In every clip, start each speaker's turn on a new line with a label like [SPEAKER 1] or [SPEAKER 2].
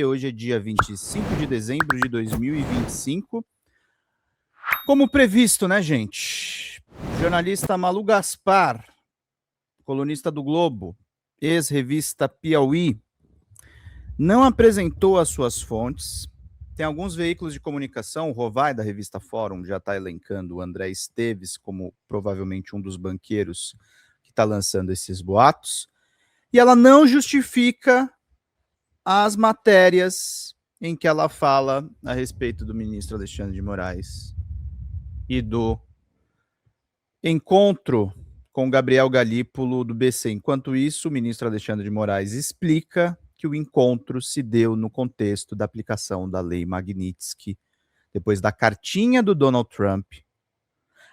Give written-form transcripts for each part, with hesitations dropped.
[SPEAKER 1] Hoje é dia 25 de dezembro de 2025. Como previsto, né, gente? Jornalista Malu Gaspar, colunista do Globo, ex-revista Piauí, não apresentou as suas fontes. Tem alguns veículos de comunicação, o Rovai, da revista Fórum, já está elencando o André Esteves como provavelmente um dos banqueiros que está lançando esses boatos. E ela não justifica as matérias em que ela fala a respeito do ministro Alexandre de Moraes e do encontro com Gabriel Galípolo do BC. Enquanto isso, o ministro Alexandre de Moraes explica que o encontro se deu no contexto da aplicação da lei Magnitsky, depois da cartinha do Donald Trump,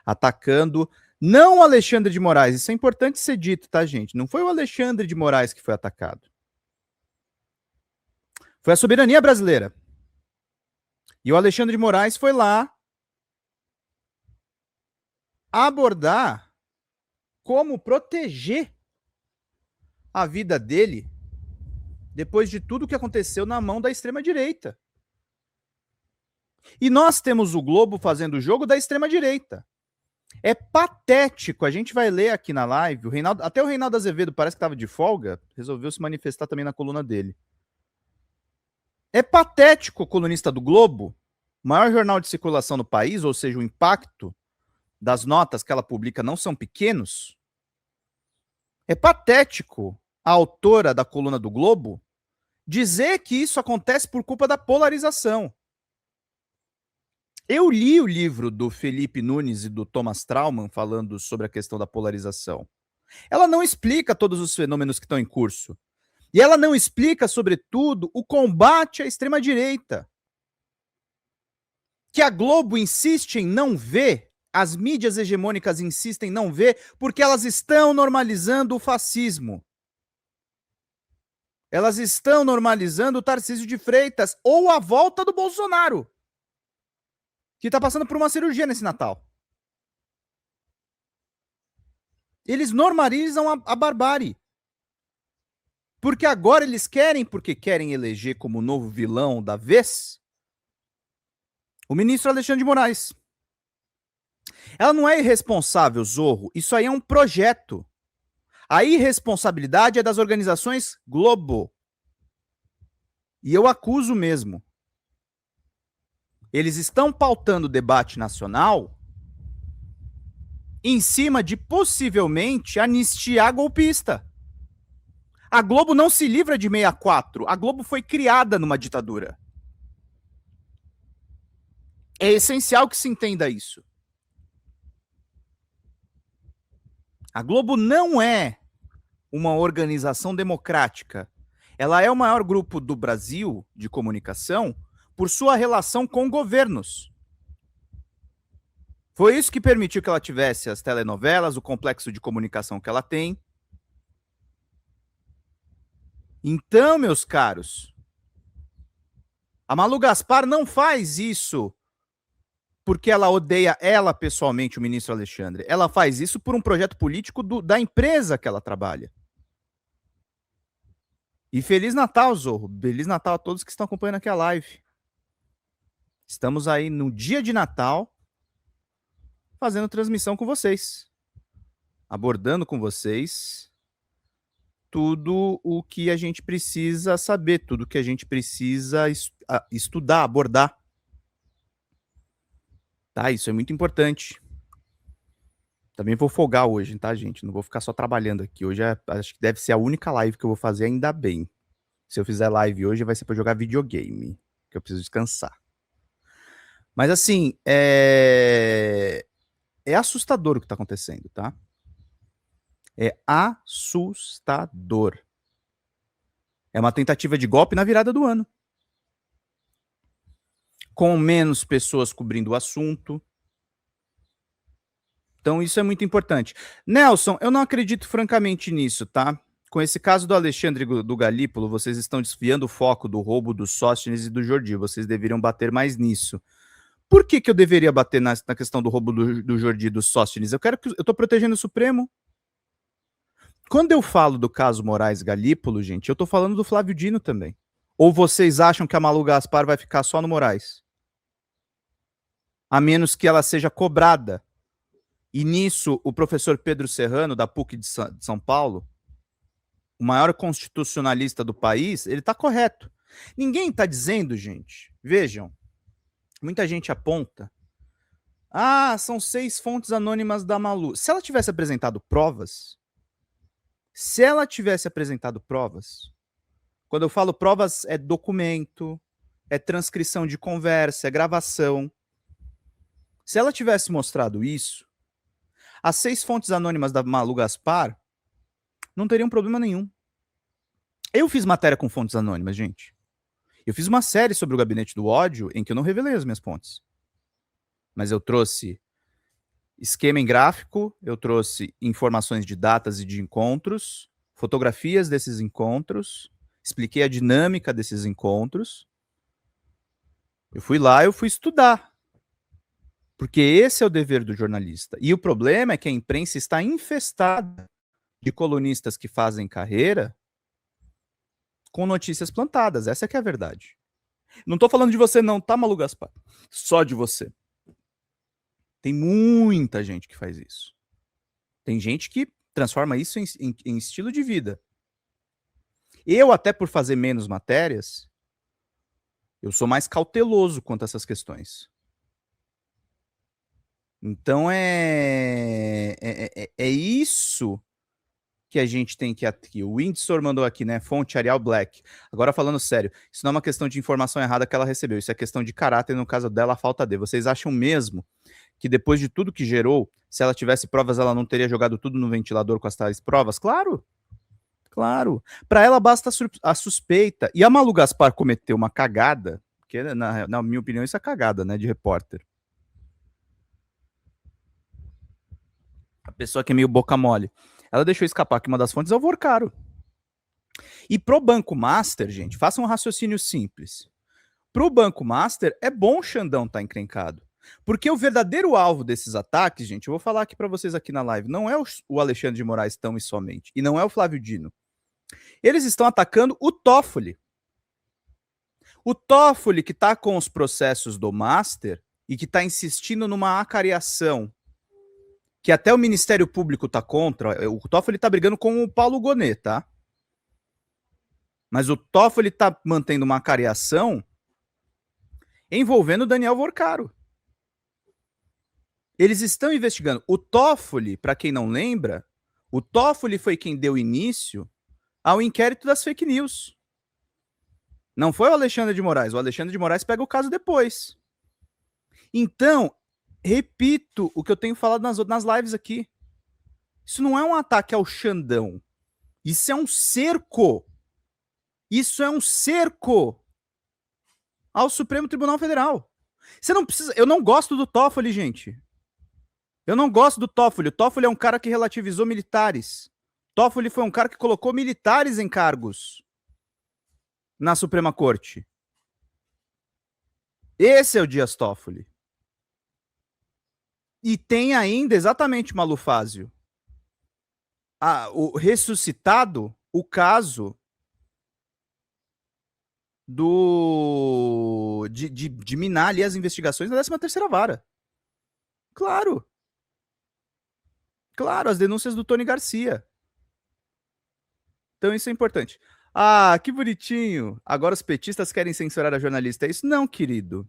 [SPEAKER 1] atacando não o Alexandre de Moraes. Isso é importante ser dito, tá, gente? Não foi o Alexandre de Moraes que foi atacado. Foi a soberania brasileira. E o Alexandre de Moraes foi lá abordar como proteger a vida dele depois de tudo que aconteceu na mão da extrema-direita. E nós temos o Globo fazendo o jogo da extrema-direita. É patético. A gente vai ler aqui na live, até o Reinaldo Azevedo parece que estava de folga, resolveu se manifestar também na coluna dele. É patético o colunista do Globo, maior jornal de circulação no país, ou seja, o impacto das notas que ela publica não são pequenos. É patético a autora da coluna do Globo dizer que isso acontece por culpa da polarização. Eu li o livro do Felipe Nunes e do Thomas Trauman falando sobre a questão da polarização. Ela não explica todos os fenômenos que estão em curso. E ela não explica, sobretudo, o combate à extrema-direita. Que a Globo insiste em não ver, as mídias hegemônicas insistem em não ver, porque elas estão normalizando o fascismo. Elas estão normalizando o Tarcísio de Freitas ou a volta do Bolsonaro, que está passando por uma cirurgia nesse Natal. Eles normalizam a barbárie. Porque agora eles querem, porque querem eleger como novo vilão da vez, o ministro Alexandre de Moraes. Ela não é irresponsável, Zorro. Isso aí é um projeto. A irresponsabilidade é das organizações Globo. E eu acuso mesmo. Eles estão pautando o debate nacional em cima de, possivelmente, anistiar golpista. A Globo não se livra de 64. A Globo foi criada numa ditadura. É essencial que se entenda isso. A Globo não é uma organização democrática. Ela é o maior grupo do Brasil de comunicação por sua relação com governos. Foi isso que permitiu que ela tivesse as telenovelas, o complexo de comunicação que ela tem. Então, meus caros, a Malu Gaspar não faz isso porque ela odeia ela pessoalmente, o ministro Alexandre. Ela faz isso por um projeto político da empresa que ela trabalha. E Feliz Natal, Zorro. Feliz Natal a todos que estão acompanhando aqui a live. Estamos aí no dia de Natal, fazendo transmissão com vocês. Abordando com vocês tudo o que a gente precisa saber, tudo o que a gente precisa estudar, abordar. Tá, isso é muito importante. Também vou folgar hoje, tá, gente? Não vou ficar só trabalhando aqui. Hoje acho que deve ser a única live que eu vou fazer, ainda bem. Se eu fizer live hoje, vai ser para jogar videogame, que eu preciso descansar. Mas assim, é assustador o que tá acontecendo, tá? É assustador. É uma tentativa de golpe na virada do ano. Com menos pessoas cobrindo o assunto. Então isso é muito importante. Nelson, eu não acredito francamente nisso, tá? Com esse caso do Alexandre do Galípolo, vocês estão desviando o foco do roubo do Sóstenes e do Jordi. Vocês deveriam bater mais nisso. Por que eu deveria bater na questão do roubo do Jordi e do Sóstenes? Eu tô protegendo o Supremo. Quando eu falo do caso Moraes Galípolo, gente, eu tô falando do Flávio Dino também. Ou vocês acham que a Malu Gaspar vai ficar só no Moraes? A menos que ela seja cobrada. E nisso, o professor Pedro Serrano, da PUC de São Paulo, o maior constitucionalista do país, ele está correto. Ninguém está dizendo, gente, vejam, muita gente aponta, são 6 fontes anônimas da Malu. Se ela tivesse apresentado provas, quando eu falo provas, é documento, é transcrição de conversa, é gravação. Se ela tivesse mostrado isso, as 6 fontes anônimas da Malu Gaspar não teriam problema nenhum. Eu fiz matéria com fontes anônimas, gente. Eu fiz uma série sobre o gabinete do ódio em que eu não revelei as minhas fontes. Mas eu trouxe esquema em gráfico, eu trouxe informações de datas e de encontros, fotografias desses encontros, expliquei a dinâmica desses encontros. Eu fui lá, eu fui estudar. Porque esse é o dever do jornalista. E o problema é que a imprensa está infestada de colunistas que fazem carreira com notícias plantadas. Essa que é a verdade. Não estou falando de você não, tá, Malu Gaspar? Só de você. Tem muita gente que faz isso. Tem gente que transforma isso em estilo de vida. Eu, até por fazer menos matérias, eu sou mais cauteloso quanto a essas questões. Então é isso que a gente tem que aqui. O Windsor mandou aqui, né? Fonte Arial Black. Agora falando sério, isso não é uma questão de informação errada que ela recebeu, isso é questão de caráter, no caso dela, a falta de. Vocês acham mesmo que depois de tudo que gerou, se ela tivesse provas, ela não teria jogado tudo no ventilador com as tais provas? Claro. Claro. Para ela basta a suspeita. E a Malu Gaspar cometeu uma cagada, que na minha opinião isso é cagada, né, de repórter. A pessoa que é meio boca mole. Ela deixou escapar que uma das fontes é o Vorcaro. E pro Banco Master, gente, faça um raciocínio simples. Pro Banco Master, é bom o Xandão estar encrencado. Porque o verdadeiro alvo desses ataques, gente, eu vou falar aqui para vocês aqui na live, não é o Alexandre de Moraes tão e somente, e não é o Flávio Dino. Eles estão atacando o Toffoli. O Toffoli que está com os processos do Master e que está insistindo numa acariação que até o Ministério Público está contra. O Toffoli está brigando com o Paulo Gonet, tá? Mas o Toffoli está mantendo uma acariação envolvendo o Daniel Vorcaro. Eles estão investigando. O Toffoli, para quem não lembra, o Toffoli foi quem deu início ao inquérito das fake news. Não foi o Alexandre de Moraes. O Alexandre de Moraes pega o caso depois. Então, repito o que eu tenho falado nas lives aqui. Isso não é um ataque ao Xandão. Isso é um cerco. Isso é um cerco ao Supremo Tribunal Federal. Você não precisa. Eu não gosto do Toffoli, gente. Eu não gosto do Toffoli. O Toffoli é um cara que relativizou militares. Toffoli foi um cara que colocou militares em cargos na Suprema Corte. Esse é o Dias Toffoli. E tem ainda, exatamente, Malu Fázio, o ressuscitado, o caso de minar ali as investigações da 13ª Vara. Claro. Claro, as denúncias do Tony Garcia. Então isso é importante. Ah, que bonitinho. Agora os petistas querem censurar a jornalista. É isso? Não, querido.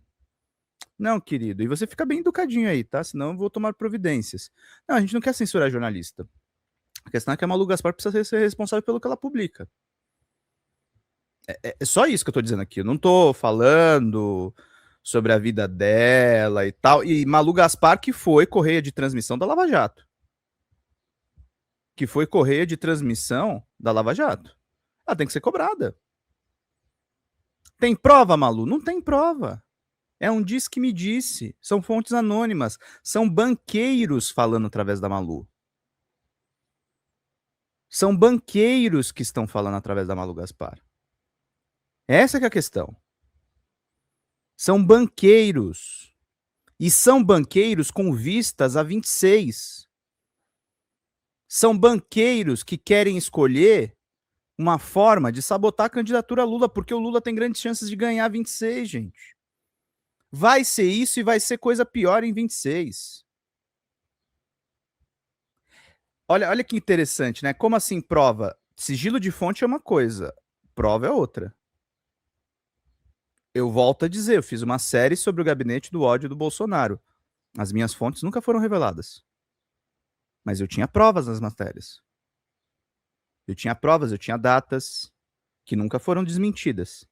[SPEAKER 1] Não, querido. E você fica bem educadinho aí, tá? Senão eu vou tomar providências. Não, a gente não quer censurar a jornalista. A questão é que a Malu Gaspar precisa ser responsável pelo que ela publica. É só isso que eu tô dizendo aqui. Eu não tô falando sobre a vida dela e tal. E Malu Gaspar, que foi correia de transmissão da Lava Jato. Que foi correia de transmissão da Lava Jato. Ela tem que ser cobrada. Tem prova, Malu? Não tem prova. É um diz que me disse. São fontes anônimas. São banqueiros falando através da Malu. São banqueiros que estão falando através da Malu Gaspar. Essa que é a questão. São banqueiros. E são banqueiros com vistas a 26. São banqueiros que querem escolher uma forma de sabotar a candidatura Lula, porque o Lula tem grandes chances de ganhar 26, gente. Vai ser isso e vai ser coisa pior em 26. Olha que interessante, né? Como assim prova? Sigilo de fonte é uma coisa, prova é outra. Eu volto a dizer, eu fiz uma série sobre o gabinete do ódio do Bolsonaro. As minhas fontes nunca foram reveladas. Mas eu tinha provas nas matérias. Eu tinha provas, eu tinha datas que nunca foram desmentidas.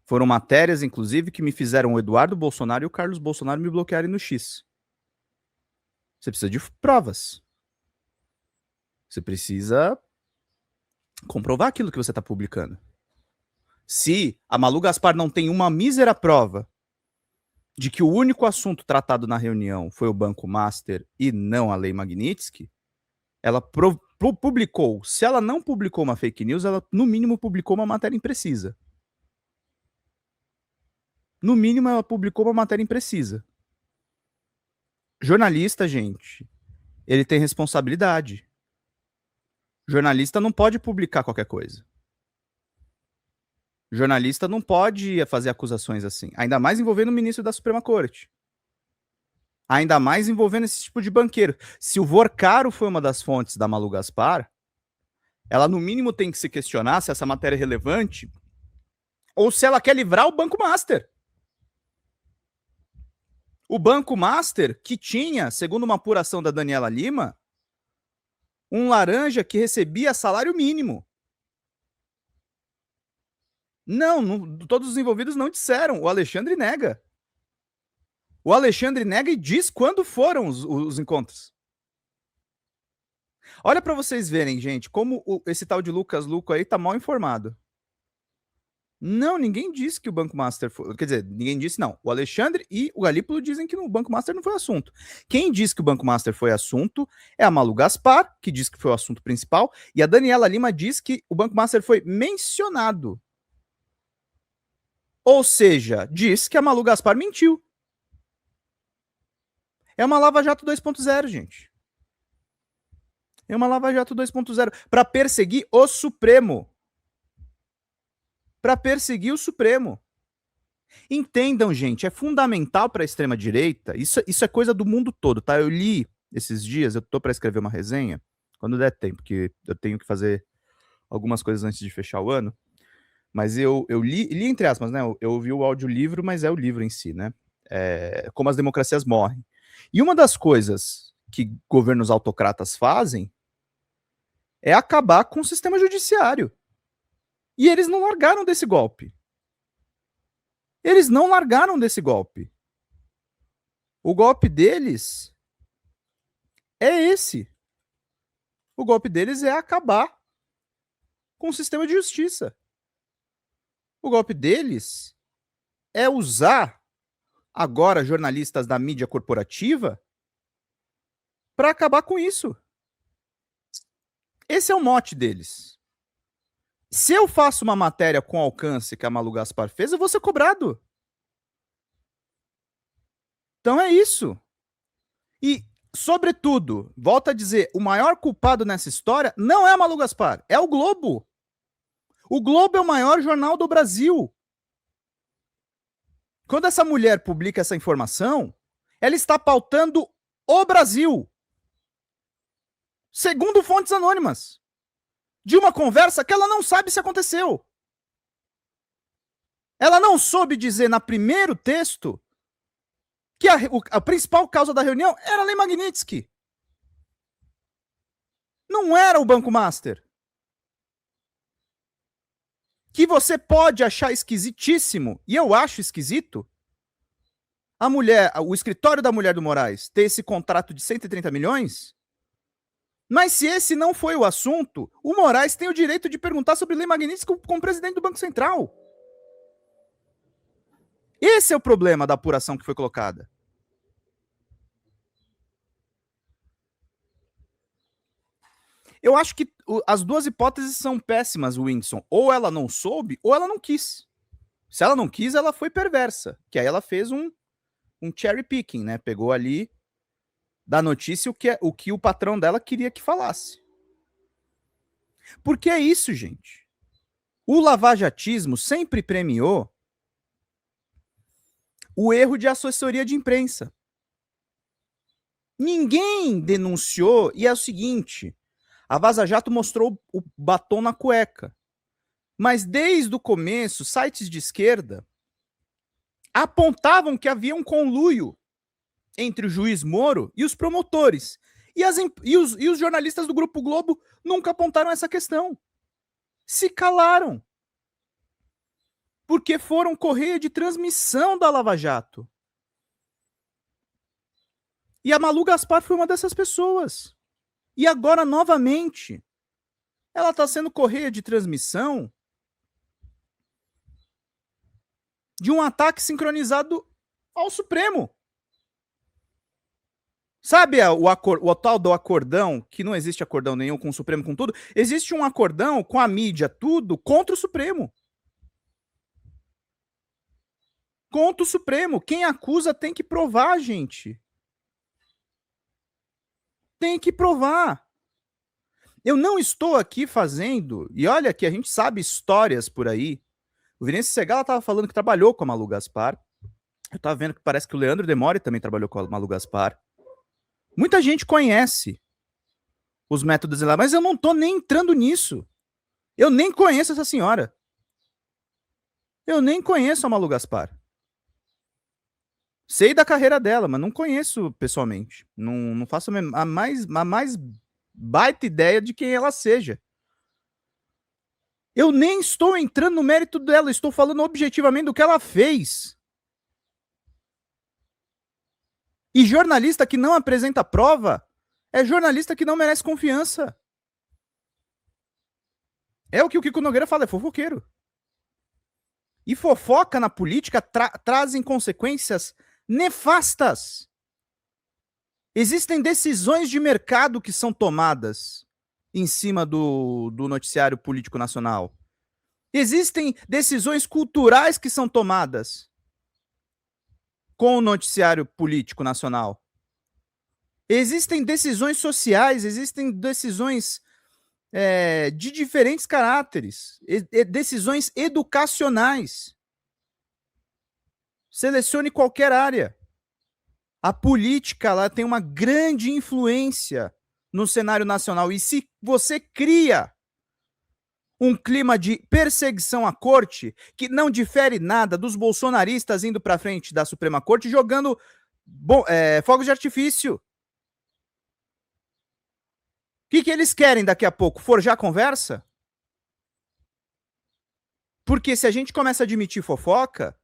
[SPEAKER 1] Foram matérias, inclusive, que me fizeram o Eduardo Bolsonaro e o Carlos Bolsonaro me bloquearem no X. Você precisa de provas. Você precisa comprovar aquilo que você está publicando. Se a Malu Gaspar não tem uma mísera prova de que o único assunto tratado na reunião foi o Banco Master e não a Lei Magnitsky, ela publicou. Se ela não publicou uma fake news, ela no mínimo publicou uma matéria imprecisa. No mínimo, ela publicou uma matéria imprecisa. Jornalista, gente, ele tem responsabilidade. Jornalista não pode publicar qualquer coisa. Jornalista não pode fazer acusações assim, ainda mais envolvendo o ministro da Suprema Corte. Ainda mais envolvendo esse tipo de banqueiro. Se o Vorcaro foi uma das fontes da Malu Gaspar, ela no mínimo tem que se questionar se essa matéria é relevante ou se ela quer livrar o Banco Master. O Banco Master, que tinha, segundo uma apuração da Daniela Lima, um laranja que recebia salário mínimo. Não, todos os envolvidos não disseram. O Alexandre nega. O Alexandre nega e diz quando foram os encontros. Olha para vocês verem, gente, como esse tal de Lucas Luco aí tá mal informado. Não, ninguém disse que o Banco Master foi. Quer dizer, ninguém disse não. O Alexandre e o Galípolo dizem que o Banco Master não foi assunto. Quem disse que o Banco Master foi assunto é a Malu Gaspar, que diz que foi o assunto principal, e a Daniela Lima diz que o Banco Master foi mencionado. Ou seja, diz que a Malu Gaspar mentiu. É uma Lava Jato 2.0, gente. É uma Lava Jato 2.0 para perseguir o Supremo. Para perseguir o Supremo. Entendam, gente, é fundamental para a extrema-direita, isso é coisa do mundo todo, tá? Eu li esses dias, eu tô para escrever uma resenha, quando der tempo, porque eu tenho que fazer algumas coisas antes de fechar o ano, mas eu li entre aspas, né? Eu ouvi o audiolivro, mas é o livro em si, né? Como as democracias morrem. E uma das coisas que governos autocratas fazem é acabar com o sistema judiciário. E eles não largaram desse golpe. Eles não largaram desse golpe. O golpe deles é esse. O golpe deles é acabar com o sistema de justiça. O golpe deles é usar agora jornalistas da mídia corporativa para acabar com isso. Esse é o mote deles. Se eu faço uma matéria com alcance que a Malu Gaspar fez, eu vou ser cobrado. Então é isso. E, sobretudo, volto a dizer, o maior culpado nessa história não é a Malu Gaspar, é o Globo. O Globo é o maior jornal do Brasil. Quando essa mulher publica essa informação, ela está pautando o Brasil. Segundo fontes anônimas. De uma conversa que ela não sabe se aconteceu. Ela não soube dizer no primeiro texto que a principal causa da reunião era a Lei Magnitsky. Não era o Banco Master. Que você pode achar esquisitíssimo, e eu acho esquisito, o escritório da mulher do Moraes ter esse contrato de 130 milhões, mas se esse não foi o assunto, o Moraes tem o direito de perguntar sobre Lei Magnitsky como presidente do Banco Central. Esse é o problema da apuração que foi colocada. Eu acho que as duas hipóteses são péssimas, Whindersson. Ou ela não soube, ou ela não quis. Se ela não quis, ela foi perversa. Que aí ela fez um cherry picking, né? Pegou ali da notícia o que o patrão dela queria que falasse. Porque é isso, gente. O lavajatismo sempre premiou o erro de assessoria de imprensa. Ninguém denunciou, e é o seguinte, a Vaza Jato mostrou o batom na cueca. Mas desde o começo, sites de esquerda apontavam que havia um conluio entre o juiz Moro e os promotores. E os jornalistas do Grupo Globo nunca apontaram essa questão. Se calaram. Porque foram correia de transmissão da Lava Jato. E a Malu Gaspar foi uma dessas pessoas. E agora, novamente, ela está sendo correia de transmissão de um ataque sincronizado ao Supremo. Sabe o tal do acordão, que não existe acordão nenhum com o Supremo, com tudo? Existe um acordão com a mídia, tudo, contra o Supremo. Contra o Supremo. Quem acusa tem que provar, gente. Tem que provar. Eu não estou aqui fazendo... E olha que a gente sabe histórias por aí. O Vinícius Segala estava falando que trabalhou com a Malu Gaspar. Eu estava vendo que parece que o Leandro Demore também trabalhou com a Malu Gaspar. Muita gente conhece os métodos lá, mas eu não estou nem entrando nisso. Eu nem conheço essa senhora. Eu nem conheço a Malu Gaspar. Sei da carreira dela, mas não conheço pessoalmente. Não faço a mais baita ideia de quem ela seja. Eu nem estou entrando no mérito dela, estou falando objetivamente do que ela fez. E jornalista que não apresenta prova é jornalista que não merece confiança. É o que o Kiko Nogueira fala, é fofoqueiro. E fofoca na política trazem consequências nefastas. Existem decisões de mercado que são tomadas em cima do noticiário político nacional. Existem decisões culturais que são tomadas com o noticiário político nacional. Existem decisões sociais, existem decisões de diferentes caráteres, decisões educacionais. Selecione qualquer área. A política ela tem uma grande influência no cenário nacional. E se você cria um clima de perseguição à corte, que não difere nada dos bolsonaristas indo para frente da Suprema Corte jogando fogos de artifício. O que eles querem daqui a pouco? Forjar conversa? Porque se a gente começa a admitir fofoca,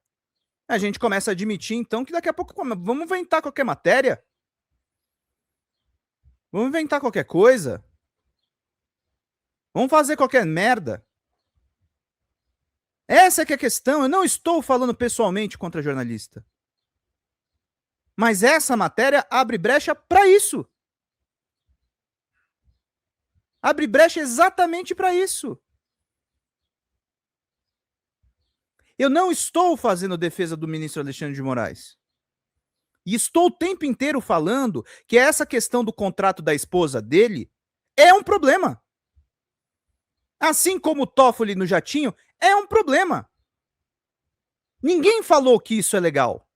[SPEAKER 1] a gente começa a admitir, então, que daqui a pouco vamos inventar qualquer matéria. Vamos inventar qualquer coisa. Vamos fazer qualquer merda. Essa é que é a questão. Eu não estou falando pessoalmente contra jornalista. Mas essa matéria abre brecha para isso. Abre brecha exatamente para isso. Eu não estou fazendo defesa do ministro Alexandre de Moraes. E estou o tempo inteiro falando que essa questão do contrato da esposa dele é um problema. Assim como o Toffoli no jatinho, é um problema. Ninguém falou que isso é legal.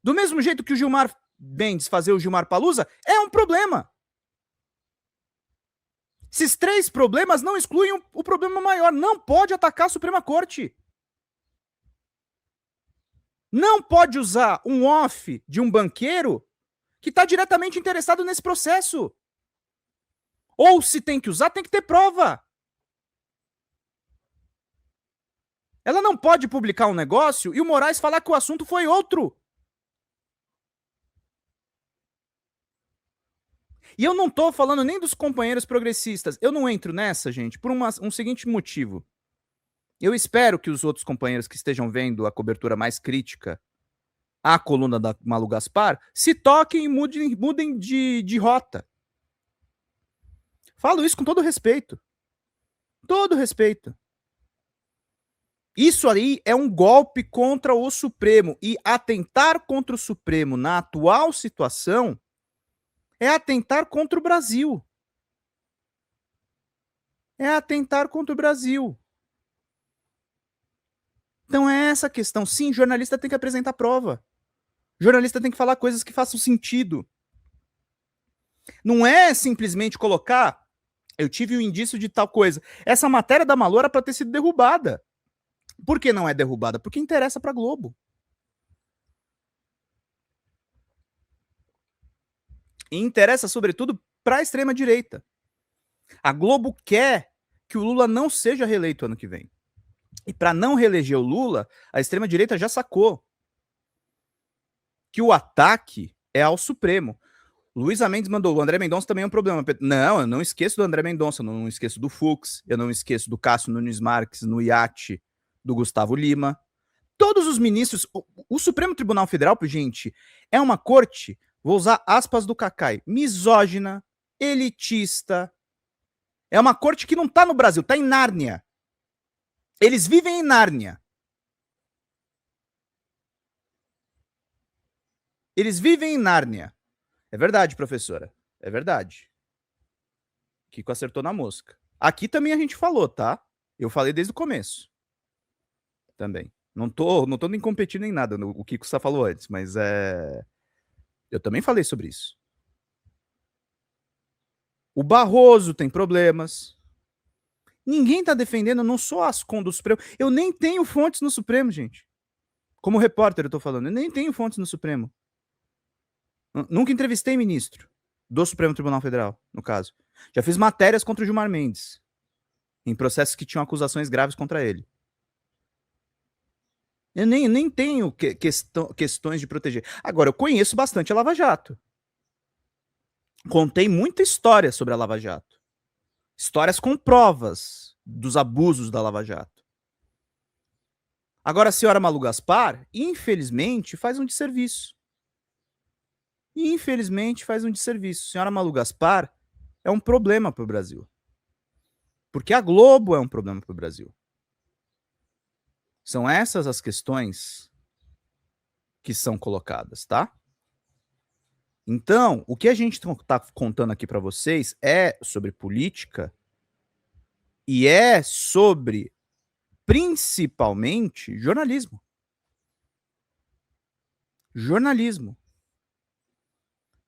[SPEAKER 1] Do mesmo jeito que o Gilmar Mendes fazer o Gilmar Palusa, é um problema. Esses três problemas não excluem o problema maior. Não pode atacar a Suprema Corte. Não pode usar um off de um banqueiro que está diretamente interessado nesse processo. Ou se tem que usar, tem que ter prova. Ela não pode publicar um negócio e o Moraes falar que o assunto foi outro. E eu não estou falando nem dos companheiros progressistas. Eu não entro nessa, gente, por um seguinte motivo. Eu espero que os outros companheiros que estejam vendo a cobertura mais crítica à coluna da Malu Gaspar se toquem e mudem de rota. Falo isso com todo respeito. Todo respeito. Isso aí é um golpe contra o Supremo. E atentar contra o Supremo na atual situação é atentar contra o Brasil. é atentar contra o Brasil. Então é essa a questão. Sim, jornalista tem que apresentar prova. Jornalista tem que falar coisas que façam sentido. Não é simplesmente colocar, eu tive um indício de tal coisa. Essa matéria da Malu era para ter sido derrubada. Por que não é derrubada? Porque interessa para a Globo. E interessa, sobretudo, para a extrema-direita. A Globo quer que o Lula não seja reeleito ano que vem. E para não reeleger o Lula, a extrema-direita já sacou que o ataque é ao Supremo. Luísa Mendes mandou, o André Mendonça também é um problema. Não, eu não esqueço do André Mendonça, eu não esqueço do Fux, eu não esqueço do Cássio Nunes Marques no iate do Gustavo Lima. Todos os ministros, o Supremo Tribunal Federal, gente, é uma corte, vou usar aspas do Cacai, misógina, elitista. É uma corte que não tá no Brasil, tá em Nárnia. Eles vivem em Nárnia. Eles vivem em Nárnia. É verdade, professora. É verdade. Kiko acertou na mosca. Aqui também a gente falou, tá? Eu falei desde o começo. Também. Não tô nem competindo em nada, o Kiko só falou antes, mas eu também falei sobre isso. O Barroso tem problemas. Ninguém tá defendendo, eu não sou ascom do Supremo. Eu nem tenho fontes no Supremo, gente. Como repórter eu tô falando, eu nem tenho fontes no Supremo. Nunca entrevistei ministro do Supremo Tribunal Federal, no caso. Já fiz matérias contra o Gilmar Mendes, em processos que tinham acusações graves contra ele. Eu nem tenho questões de proteger. Agora, eu conheço bastante a Lava Jato. Contei muita história sobre a Lava Jato. Histórias com provas dos abusos da Lava Jato. Agora, a senhora Malu Gaspar, infelizmente, faz um desserviço. Infelizmente, faz um desserviço. A senhora Malu Gaspar é um problema para o Brasil. Porque a Globo é um problema para o Brasil. São essas as questões que são colocadas, tá? Então, o que a gente está contando aqui para vocês é sobre política e é sobre, principalmente, jornalismo. Jornalismo.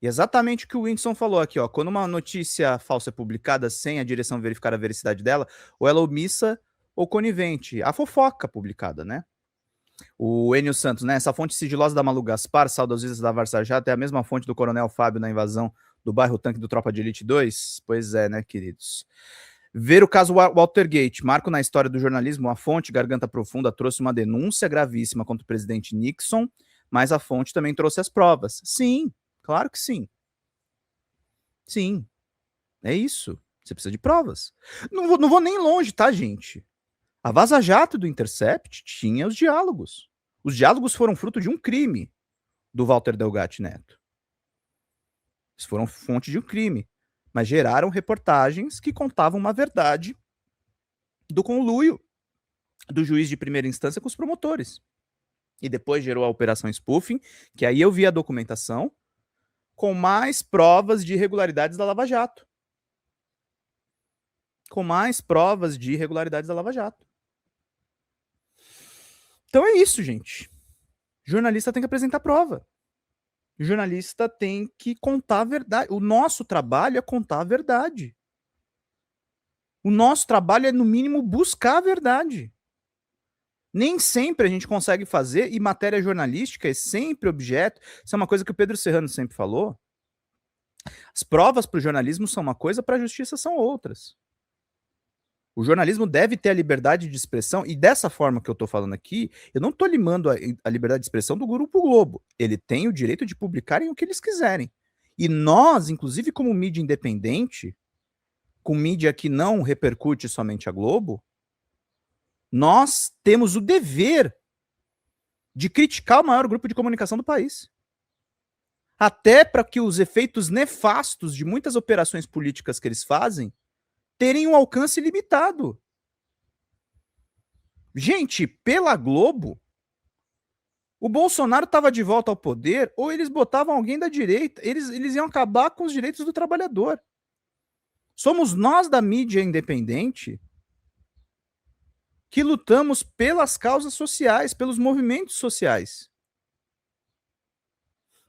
[SPEAKER 1] E exatamente o que o Whindersson falou aqui, ó. Quando uma notícia falsa é publicada sem a direção verificar a veracidade dela, ou ela é omissa ou conivente. A fofoca publicada, né? O Enio Santos, né? Essa fonte sigilosa da Malu Gaspar, saudosistas da Varsa Jato, é a mesma fonte do Coronel Fábio na invasão do bairro Tanque do Tropa de Elite 2? Pois é, né, queridos? Ver o caso Watergate, marco na história do jornalismo, a fonte Garganta Profunda trouxe uma denúncia gravíssima contra o presidente Nixon, mas a fonte também trouxe as provas. Sim, claro que sim. Sim, é isso. Você precisa de provas. Não vou nem longe, tá, gente? A Vaza Jato do Intercept tinha os diálogos. Os diálogos foram fruto de um crime do Walter Delgatti Neto. Eles foram fonte de um crime, mas geraram reportagens que contavam uma verdade do conluio do juiz de primeira instância com os promotores. E depois gerou a operação spoofing, que aí eu vi a documentação com mais provas de irregularidades da Lava Jato. Com mais provas de irregularidades da Lava Jato. Então é isso, gente. Jornalista tem que apresentar prova. O jornalista tem que contar a verdade. O nosso trabalho é contar a verdade. O nosso trabalho é, no mínimo, buscar a verdade. Nem sempre a gente consegue fazer, e matéria jornalística é sempre objeto. Isso é uma coisa que o Pedro Serrano sempre falou. As provas para o jornalismo são uma coisa, para a justiça são outras. O jornalismo deve ter a liberdade de expressão, e dessa forma que eu estou falando aqui, eu não estou limando a liberdade de expressão do Grupo Globo. Ele tem o direito de publicarem o que eles quiserem. E nós, inclusive como mídia independente, com mídia que não repercute somente a Globo, nós temos o dever de criticar o maior grupo de comunicação do país. Até para que os efeitos nefastos de muitas operações políticas que eles fazem terem um alcance limitado. Gente, pela Globo, o Bolsonaro estava de volta ao poder, ou eles botavam alguém da direita, eles iam acabar com os direitos do trabalhador. Somos nós da mídia independente que lutamos pelas causas sociais, pelos movimentos sociais.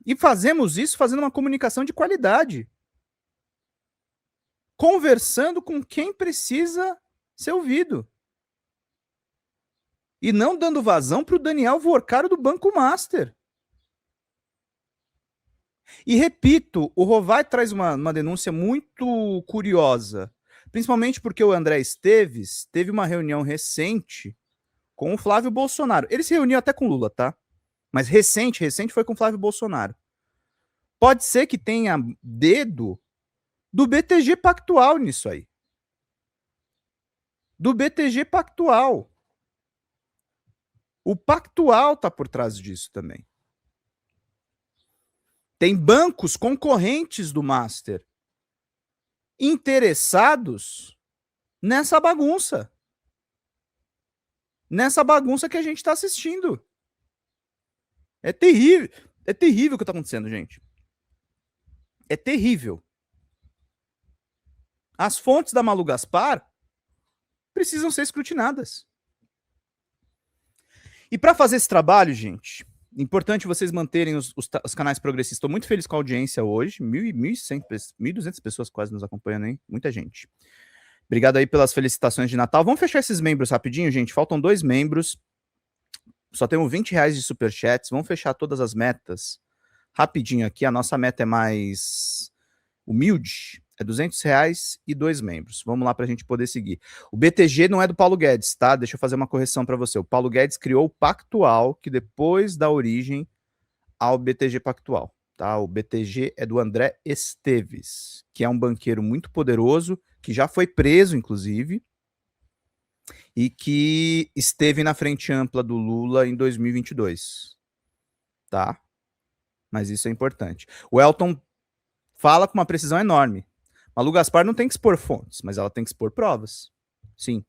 [SPEAKER 1] E fazemos isso fazendo uma comunicação de qualidade. Conversando com quem precisa ser ouvido. E não dando vazão para o Daniel Vorcaro do Banco Master. E repito, o Rovai traz uma denúncia muito curiosa, principalmente porque o André Esteves teve uma reunião recente com o Flávio Bolsonaro. Ele se reuniu até com o Lula, tá? Mas recente foi com o Flávio Bolsonaro. Pode ser que tenha dedo do BTG Pactual nisso aí. Do BTG Pactual. O Pactual tá por trás disso também. Tem bancos concorrentes do Master interessados nessa bagunça. Nessa bagunça que a gente está assistindo. É terrível. É terrível o que está acontecendo, gente. É terrível. As fontes da Malu Gaspar precisam ser escrutinadas. E para fazer esse trabalho, gente, importante vocês manterem os canais progressistas. Estou muito feliz com a audiência hoje. 1.200 pessoas quase nos acompanhando, hein? Muita gente. Obrigado aí pelas felicitações de Natal. Vamos fechar esses membros rapidinho, gente. Faltam 2 membros. Só temos R$20 de superchats. Vamos fechar todas as metas rapidinho aqui. A nossa meta é mais humilde. É R$200 e 2 membros. Vamos lá para a gente poder seguir. O BTG não é do Paulo Guedes, tá? Deixa eu fazer uma correção para você. O Paulo Guedes criou o Pactual, que depois dá origem ao BTG Pactual, tá? O BTG é do André Esteves, que é um banqueiro muito poderoso, que já foi preso, inclusive, e que esteve na frente ampla do Lula em 2022, tá? Mas isso é importante. O Elton fala com uma precisão enorme. Malu Gaspar não tem que expor fontes, mas ela tem que expor provas. Sim.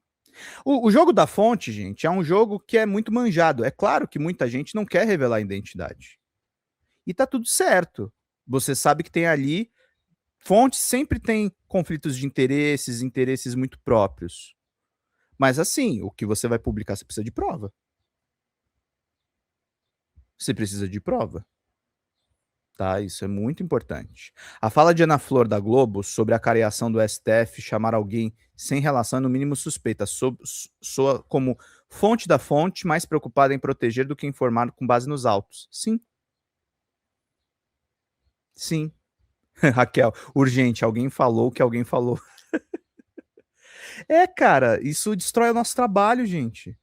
[SPEAKER 1] O jogo da fonte, gente, é um jogo que é muito manjado. É claro que muita gente não quer revelar a identidade. E tá tudo certo. Você sabe que tem ali... Fontes sempre tem conflitos de interesses muito próprios. Mas assim, o que você vai publicar, você precisa de prova. Você precisa de prova. Tá? Isso é muito importante. A fala de Ana Flor da Globo sobre a cariação do STF chamar alguém sem relação é no mínimo suspeita, soa como fonte da fonte, mais preocupada em proteger do que informar com base nos autos. Sim. Sim. Raquel, urgente, alguém falou que alguém falou. Cara, isso destrói o nosso trabalho, gente.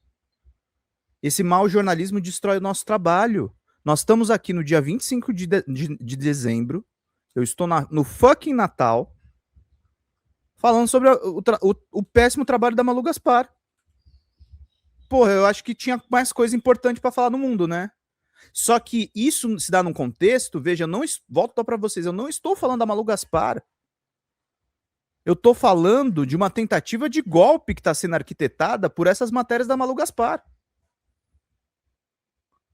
[SPEAKER 1] Esse mau jornalismo destrói o nosso trabalho. Nós estamos aqui no dia 25 de dezembro. Eu estou no fucking Natal. Falando sobre o péssimo trabalho da Malu Gaspar. Porra, eu acho que tinha mais coisa importante para falar no mundo, né? Só que isso se dá num contexto, veja, eu não volto para vocês, eu não estou falando da Malu Gaspar. Eu estou falando de uma tentativa de golpe que está sendo arquitetada por essas matérias da Malu Gaspar.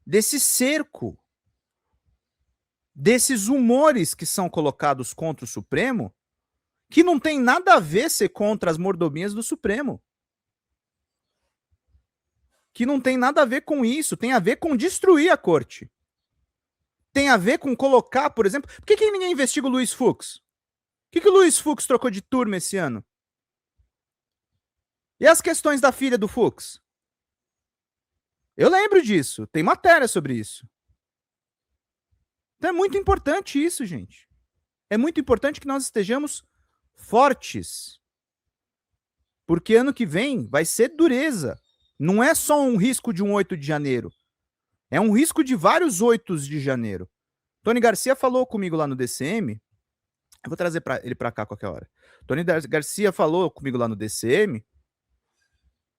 [SPEAKER 1] Desse cerco, desses humores que são colocados contra o Supremo, que não tem nada a ver ser contra as mordomias do Supremo. Que não tem nada a ver com isso, tem a ver com destruir a corte. Tem a ver com colocar, por exemplo... Por que ninguém investiga o Luiz Fux? O que o Luiz Fux trocou de turma esse ano? E as questões da filha do Fux? Eu lembro disso, tem matéria sobre isso. Então é muito importante isso, gente. É muito importante que nós estejamos fortes. Porque ano que vem vai ser dureza. Não é só um risco de um 8 de janeiro. É um risco de vários 8 de janeiro. Tony Garcia falou comigo lá no DCM. Eu vou trazer ele para cá a qualquer hora. Tony Garcia falou comigo lá no DCM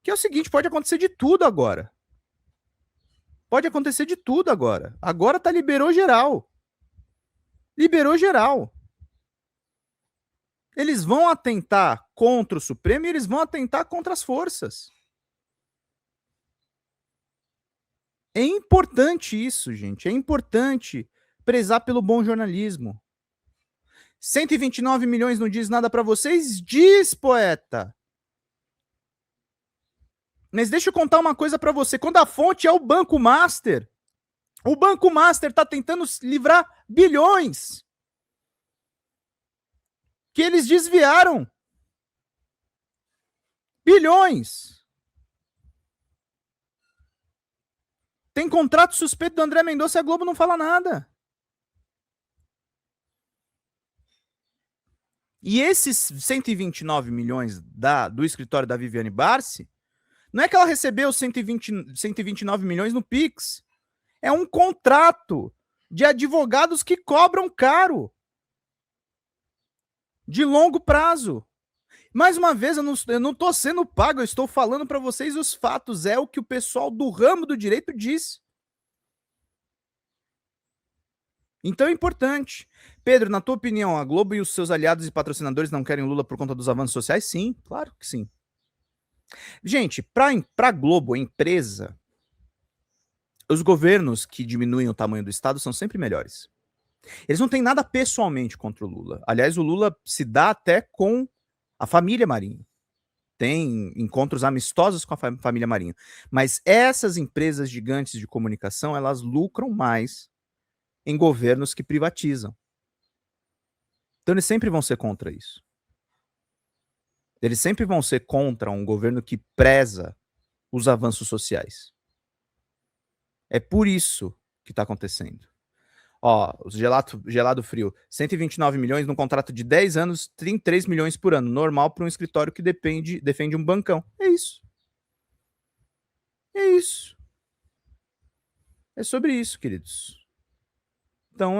[SPEAKER 1] que é o seguinte, pode acontecer de tudo agora. Pode acontecer de tudo agora. Agora liberou geral. Liberou geral. Eles vão atentar contra o Supremo e eles vão atentar contra as forças. É importante isso, gente. É importante prezar pelo bom jornalismo. 129 milhões não diz nada para vocês? Diz, poeta. Mas deixa eu contar uma coisa para você. Quando a fonte é o Banco Master, o Banco Master está tentando livrar bilhões que eles desviaram. Bilhões. Tem contrato suspeito do André Mendonça e a Globo não fala nada. E esses 129 milhões do escritório da Viviane Barsi, não é que ela recebeu 129 milhões no Pix. É um contrato de advogados que cobram caro. De longo prazo. Mais uma vez, eu não estou sendo pago, eu estou falando para vocês os fatos. É o que o pessoal do ramo do direito diz. Então é importante. Pedro, na tua opinião, a Globo e os seus aliados e patrocinadores não querem Lula por conta dos avanços sociais? Sim, claro que sim. Gente, para a Globo, a empresa, os governos que diminuem o tamanho do Estado são sempre melhores. Eles não têm nada pessoalmente contra o Lula. Aliás, o Lula se dá até com a família Marinho. Tem encontros amistosos com a família Marinho. Mas essas empresas gigantes de comunicação, elas lucram mais em governos que privatizam. Então eles sempre vão ser contra isso. Eles sempre vão ser contra um governo que preza os avanços sociais. É por isso que está acontecendo. Ó, o gelado frio, 129 milhões num contrato de 10 anos, 33 milhões por ano. Normal para um escritório que defende um bancão. É isso. É isso. É sobre isso, queridos. Então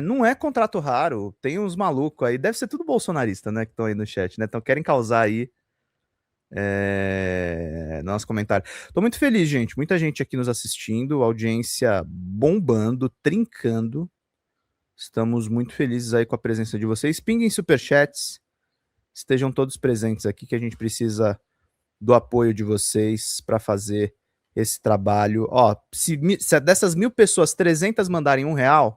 [SPEAKER 1] não é contrato raro. Tem uns malucos aí. Deve ser tudo bolsonarista, né? Que estão aí no chat, né? Então querem causar aí nosso comentário. Tô muito feliz, gente. Muita gente aqui nos assistindo, audiência bombando, trincando. Estamos muito felizes aí com a presença de vocês. Pinguem superchats. Estejam todos presentes aqui, que a gente precisa do apoio de vocês para fazer esse trabalho. Ó, se dessas 1.000 pessoas, 300 mandarem R$1,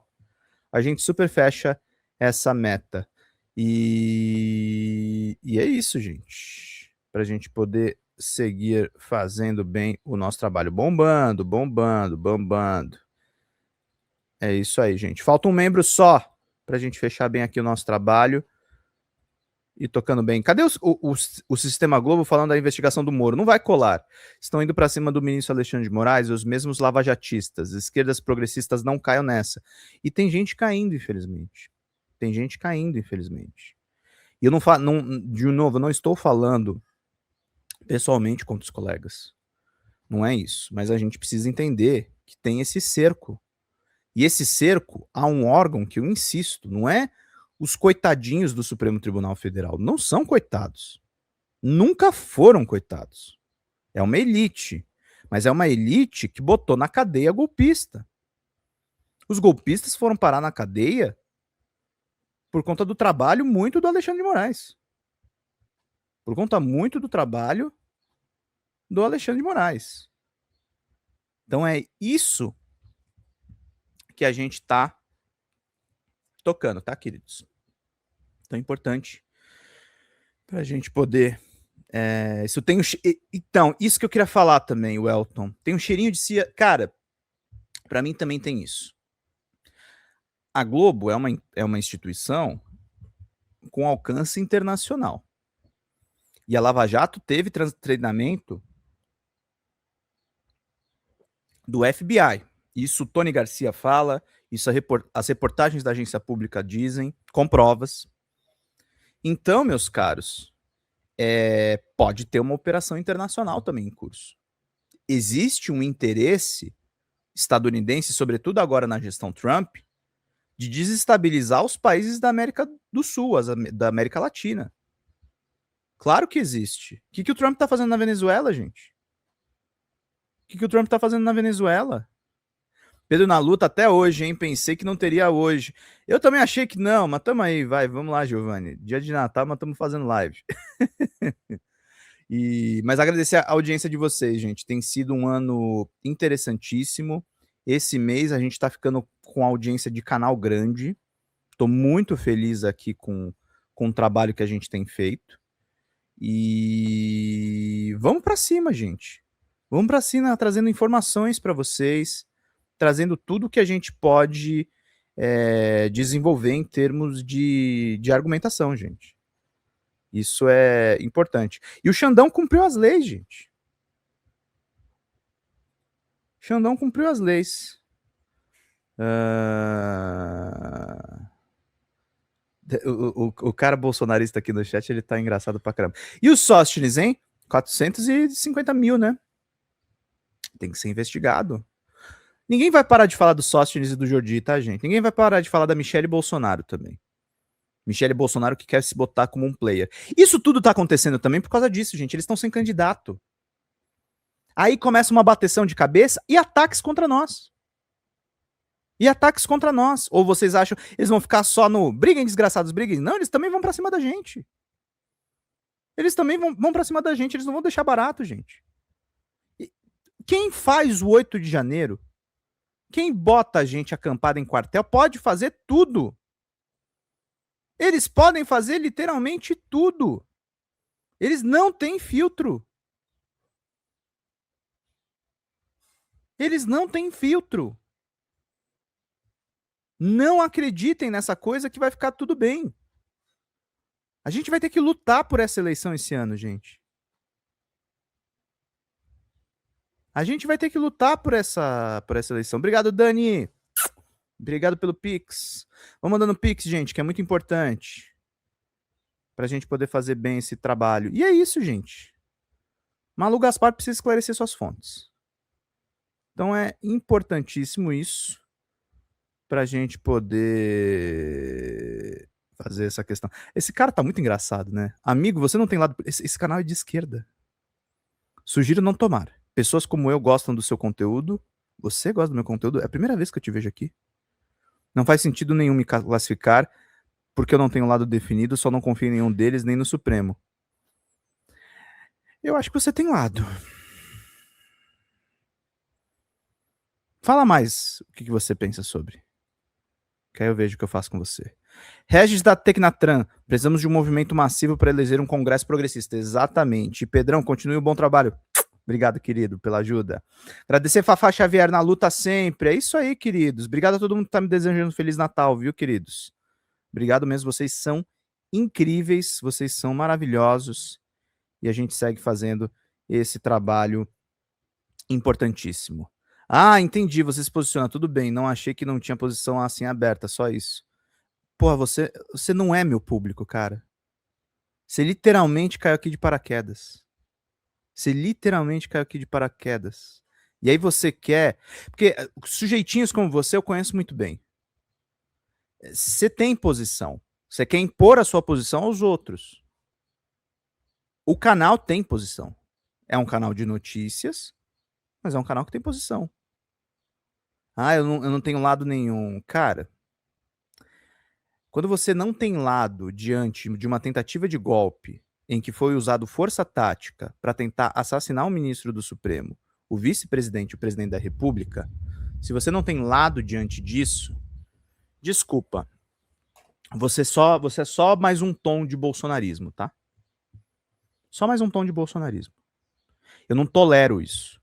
[SPEAKER 1] a gente super fecha essa meta. E é isso, gente. Para a gente poder seguir fazendo bem o nosso trabalho. Bombando, bombando, bombando. É isso aí, gente. Falta um membro só para a gente fechar bem aqui o nosso trabalho e tocando bem. Cadê o Sistema Globo falando da investigação do Moro? Não vai colar. Estão indo para cima do ministro Alexandre de Moraes, os mesmos lavajatistas. Esquerdas progressistas não caiam nessa. E tem gente caindo, infelizmente. Tem gente caindo, infelizmente. E eu de novo, eu não estou falando pessoalmente contra os colegas. Não é isso. Mas a gente precisa entender que tem esse cerco. E esse cerco há um órgão que eu insisto, não é os coitadinhos do Supremo Tribunal Federal. Não são coitados. Nunca foram coitados. É uma elite. Mas é uma elite que botou na cadeia golpista. Os golpistas foram parar na cadeia por conta do trabalho muito do Alexandre de Moraes. Por conta muito do trabalho do Alexandre de Moraes. Então é isso que a gente está tocando, tá, queridos? Então é importante para a gente poder... isso tem então, isso que eu queria falar também, o Elton. Tem um cheirinho de cia... Cara, para mim também tem isso. A Globo é uma instituição com alcance internacional. E a Lava Jato teve treinamento do FBI. Isso o Tony Garcia fala, isso as reportagens da agência pública dizem, com provas. Então, meus caros, pode ter uma operação internacional também em curso. Existe um interesse estadunidense, sobretudo agora na gestão Trump, de desestabilizar os países da América do Sul, da América Latina. Claro que existe. O que o Trump está fazendo na Venezuela, gente? O que o Trump está fazendo na Venezuela? Pedro na luta até hoje, hein? Pensei que não teria hoje. Eu também achei que não, mas tamo aí, vai. Vamos lá, Giovanni. Dia de Natal, mas estamos fazendo live. Mas agradecer a audiência de vocês, gente. Tem sido um ano interessantíssimo. Esse mês a gente está ficando com audiência de canal grande. Estou muito feliz aqui com o trabalho que a gente tem feito. E vamos para cima, gente. Vamos para cima, trazendo informações para vocês, trazendo tudo que a gente pode desenvolver em termos de argumentação, gente. Isso é importante. E o Xandão cumpriu as leis, gente. O Xandão cumpriu as leis. O cara bolsonarista aqui no chat, ele tá engraçado pra caramba. E os Sóstenes, hein? 450 mil, né? Tem que ser investigado. Ninguém vai parar de falar do Sóstenes e do Jordi, tá, gente? Ninguém vai parar de falar da Michelle Bolsonaro também. Michelle Bolsonaro que quer se botar como um player. Isso tudo tá acontecendo também por causa disso, gente. Eles estão sem candidato. Aí começa uma bateção de cabeça e ataques contra nós. Ou vocês acham que eles vão ficar só no briguem, desgraçados, briguem? Não, eles também vão pra cima da gente. Eles também vão pra cima da gente. Eles não vão deixar barato, gente. Quem faz o 8 de janeiro, quem bota a gente acampada em quartel, pode fazer tudo. Eles podem fazer literalmente tudo. Eles não têm filtro. Eles não têm filtro. Não acreditem nessa coisa que vai ficar tudo bem. A gente vai ter que lutar por essa eleição esse ano, gente. A gente vai ter que lutar por essa eleição. Obrigado, Dani. Obrigado pelo Pix. Vamos mandando Pix, gente, que é muito importante para a gente poder fazer bem esse trabalho. E é isso, gente. Malu Gaspar precisa esclarecer suas fontes. Então é importantíssimo isso para a gente poder fazer essa questão. Esse cara tá muito engraçado, né? Amigo, você não tem lado... Esse canal é de esquerda. Sugiro não tomar. Pessoas como eu gostam do seu conteúdo. Você gosta do meu conteúdo? É a primeira vez que eu te vejo aqui. Não faz sentido nenhum me classificar porque eu não tenho lado definido, só não confio em nenhum deles, nem no Supremo. Eu acho que você tem lado. Fala mais o que você pensa sobre. Que aí eu vejo o que eu faço com você. Regis da Tecnatran. Precisamos de um movimento massivo para eleger um congresso progressista. Exatamente. Pedrão, continue o bom trabalho. Obrigado, querido, pela ajuda. Agradecer Fafá Xavier na luta sempre. É isso aí, queridos. Obrigado a todo mundo que tá me desejando Feliz Natal, viu, queridos? Obrigado mesmo. Vocês são incríveis. Vocês são maravilhosos. E a gente segue fazendo esse trabalho importantíssimo. Ah, entendi. Você se posiciona. Tudo bem. Não achei que não tinha posição assim aberta. Só isso. Porra, você não é meu público, cara. Você literalmente caiu aqui de paraquedas. E aí você quer... Porque sujeitinhos como você eu conheço muito bem. Você tem posição. Você quer impor a sua posição aos outros. O canal tem posição. É um canal de notícias, mas é um canal que tem posição. Ah, eu não tenho lado nenhum. Cara, quando você não tem lado diante de uma tentativa de golpe em que foi usado força tática para tentar assassinar o ministro do Supremo, o vice-presidente e o presidente da República, se você não tem lado diante disso, desculpa, você é só mais um tom de bolsonarismo, tá? Só mais um tom de bolsonarismo. Eu não tolero isso.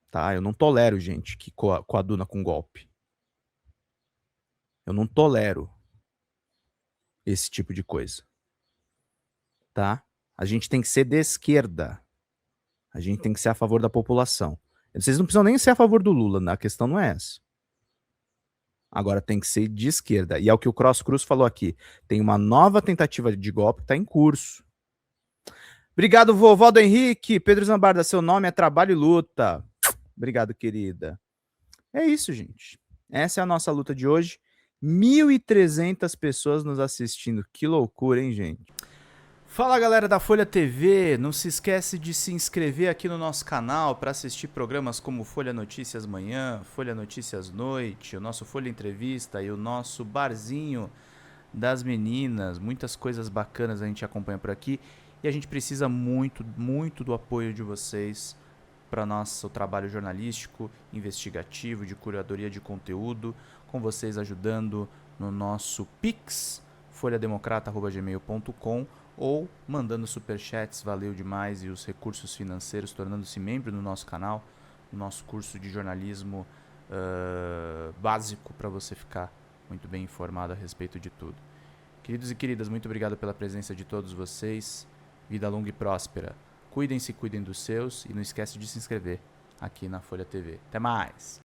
[SPEAKER 1] Tá? Eu não tolero gente que coaduna com golpe. Eu não tolero esse tipo de coisa. Tá? A gente tem que ser de esquerda. A gente tem que ser a favor da população. Vocês não precisam nem ser a favor do Lula, né? A questão não é essa. Agora tem que ser de esquerda. E é o que o Cross Cruz falou aqui. Tem uma nova tentativa de golpe que está em curso. Obrigado, vovó do Henrique. Pedro Zambarda, seu nome é Trabalho e Luta. Obrigado, querida. É isso, gente. Essa é a nossa luta de hoje. 1.300 pessoas nos assistindo. Que loucura, hein, gente? Fala, galera da Folha TV. Não se esquece de se inscrever aqui no nosso canal para assistir programas como Folha Notícias Manhã, Folha Notícias Noite, o nosso Folha Entrevista e o nosso Barzinho das Meninas. Muitas coisas bacanas a gente acompanha por aqui. E a gente precisa muito, muito do apoio de vocês para nosso trabalho jornalístico, investigativo, de curadoria de conteúdo, com vocês ajudando no nosso Pix, folhademocrata@gmail.com, ou mandando superchats, valeu demais, e os recursos financeiros, tornando-se membro do nosso canal, no nosso curso de jornalismo básico, para você ficar muito bem informado a respeito de tudo. Queridos e queridas, muito obrigado pela presença de todos vocês. Vida longa e próspera. Cuidem-se, cuidem dos seus, e não esquece de se inscrever aqui na Folha TV. Até mais!